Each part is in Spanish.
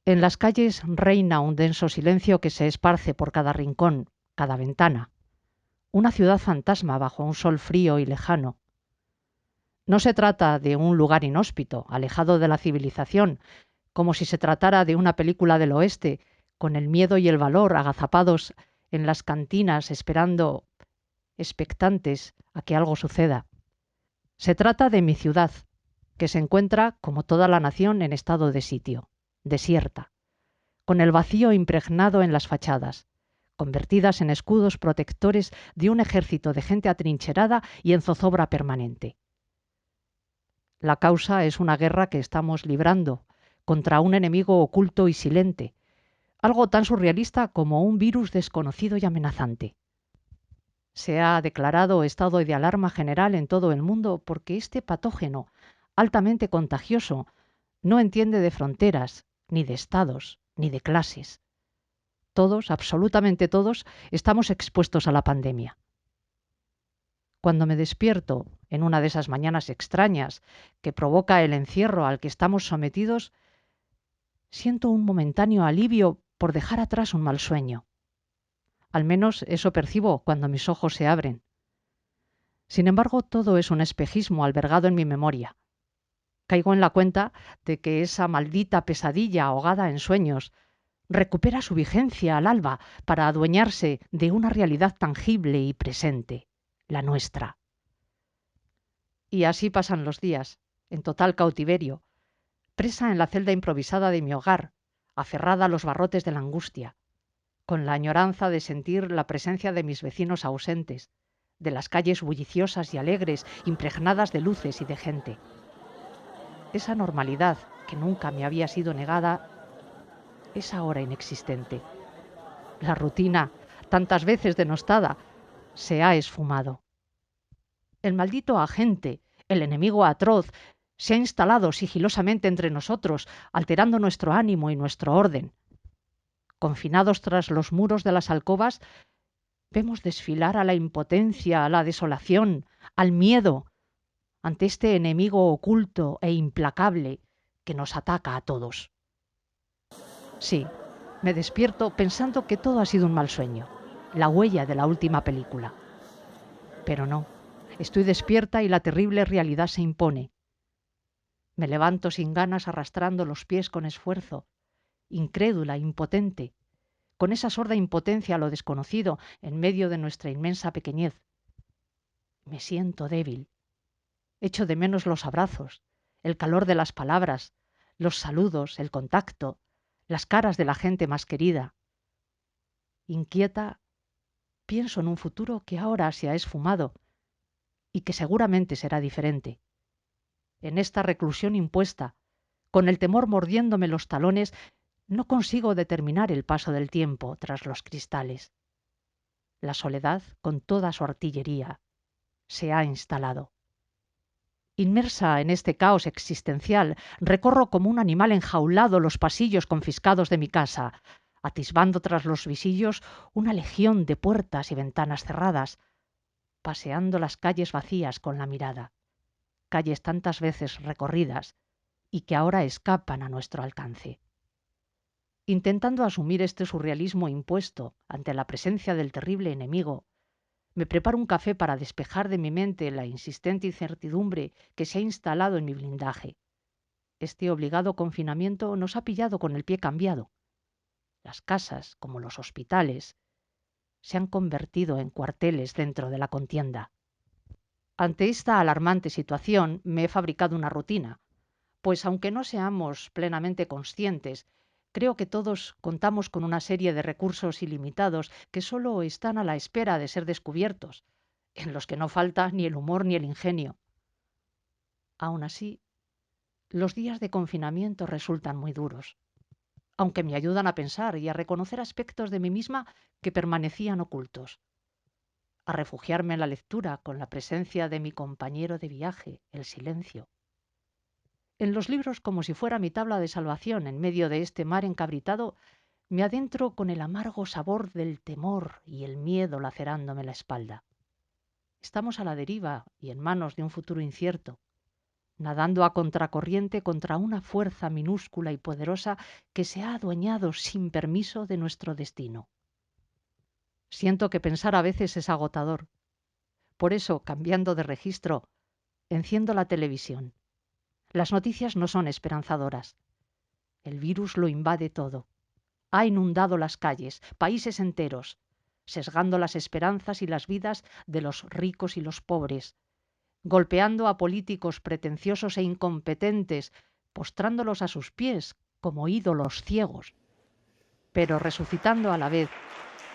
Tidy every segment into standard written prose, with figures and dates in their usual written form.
En las calles reina un denso silencio que se esparce por cada rincón, cada ventana. Una ciudad fantasma bajo un sol frío y lejano. No se trata de un lugar inhóspito, alejado de la civilización, como si se tratara de una película del oeste, con el miedo y el valor agazapados en las cantinas esperando, expectantes, a que algo suceda. Se trata de mi ciudad, que se encuentra, como toda la nación, en estado de sitio, desierta, con el vacío impregnado en las fachadas, convertidas en escudos protectores de un ejército de gente atrincherada y en zozobra permanente. La causa es una guerra que estamos librando contra un enemigo oculto y silente, algo tan surrealista como un virus desconocido y amenazante. Se ha declarado estado de alarma general en todo el mundo porque este patógeno, altamente contagioso, no entiende de fronteras, ni de estados, ni de clases. Todos, absolutamente todos, estamos expuestos a la pandemia. Cuando me despierto en una de esas mañanas extrañas que provoca el encierro al que estamos sometidos, siento un momentáneo alivio por dejar atrás un mal sueño. Al menos eso percibo cuando mis ojos se abren. Sin embargo, todo es un espejismo albergado en mi memoria. Caigo en la cuenta de que esa maldita pesadilla ahogada en sueños recupera su vigencia al alba para adueñarse de una realidad tangible y presente, la nuestra. Y así pasan los días, en total cautiverio, presa en la celda improvisada de mi hogar, aferrada a los barrotes de la angustia, con la añoranza de sentir la presencia de mis vecinos ausentes, de las calles bulliciosas y alegres, impregnadas de luces y de gente. Esa normalidad que nunca me había sido negada es ahora inexistente. La rutina, tantas veces denostada, se ha esfumado. El maldito agente, el enemigo atroz, se ha instalado sigilosamente entre nosotros, alterando nuestro ánimo y nuestro orden. Confinados tras los muros de las alcobas, vemos desfilar a la impotencia, a la desolación, al miedo, ante este enemigo oculto e implacable que nos ataca a todos. Sí, me despierto pensando que todo ha sido un mal sueño, la huella de la última película. Pero no, estoy despierta y la terrible realidad se impone. Me levanto sin ganas arrastrando los pies con esfuerzo, incrédula, impotente, con esa sorda impotencia a lo desconocido en medio de nuestra inmensa pequeñez. Me siento débil. Echo de menos los abrazos, el calor de las palabras, los saludos, el contacto, las caras de la gente más querida. Inquieta, pienso en un futuro que ahora se ha esfumado y que seguramente será diferente. En esta reclusión impuesta, con el temor mordiéndome los talones, no consigo determinar el paso del tiempo tras los cristales. La soledad, con toda su artillería, se ha instalado. Inmersa en este caos existencial, recorro como un animal enjaulado los pasillos confiscados de mi casa, atisbando tras los visillos una legión de puertas y ventanas cerradas, paseando las calles vacías con la mirada, calles tantas veces recorridas y que ahora escapan a nuestro alcance. Intentando asumir este surrealismo impuesto ante la presencia del terrible enemigo, me preparo un café para despejar de mi mente la insistente incertidumbre que se ha instalado en mi blindaje. Este obligado confinamiento nos ha pillado con el pie cambiado. Las casas, como los hospitales, se han convertido en cuarteles dentro de la contienda. Ante esta alarmante situación me he fabricado una rutina, pues aunque no seamos plenamente conscientes, creo que todos contamos con una serie de recursos ilimitados que solo están a la espera de ser descubiertos, en los que no falta ni el humor ni el ingenio. Aún así, los días de confinamiento resultan muy duros, aunque me ayudan a pensar y a reconocer aspectos de mí misma que permanecían ocultos, a refugiarme en la lectura con la presencia de mi compañero de viaje, el silencio. En los libros, como si fuera mi tabla de salvación en medio de este mar encabritado, me adentro con el amargo sabor del temor y el miedo lacerándome la espalda. Estamos a la deriva y en manos de un futuro incierto. nadando a contracorriente contra una fuerza minúscula y poderosa que se ha adueñado sin permiso de nuestro destino. Siento que pensar a veces es agotador. Por eso, cambiando de registro, enciendo la televisión. Las noticias no son esperanzadoras. El virus lo invade todo. Ha inundado las calles, países enteros, sesgando las esperanzas y las vidas de los ricos y los pobres, golpeando a políticos pretenciosos e incompetentes, postrándolos a sus pies como ídolos ciegos, pero resucitando a la vez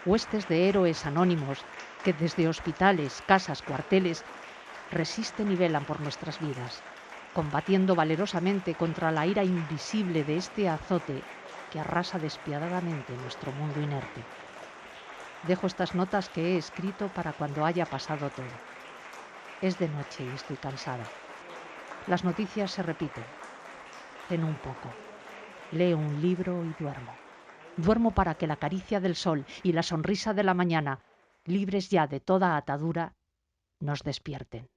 huestes de héroes anónimos que desde hospitales, casas, cuarteles resisten y velan por nuestras vidas, combatiendo valerosamente contra la ira invisible de este azote que arrasa despiadadamente nuestro mundo inerte. Dejo estas notas que he escrito para cuando haya pasado todo. Es de noche y estoy cansada. Las noticias se repiten. Ceno un poco. Leo un libro y duermo. Duermo para que la caricia del sol y la sonrisa de la mañana, libres ya de toda atadura, nos despierten.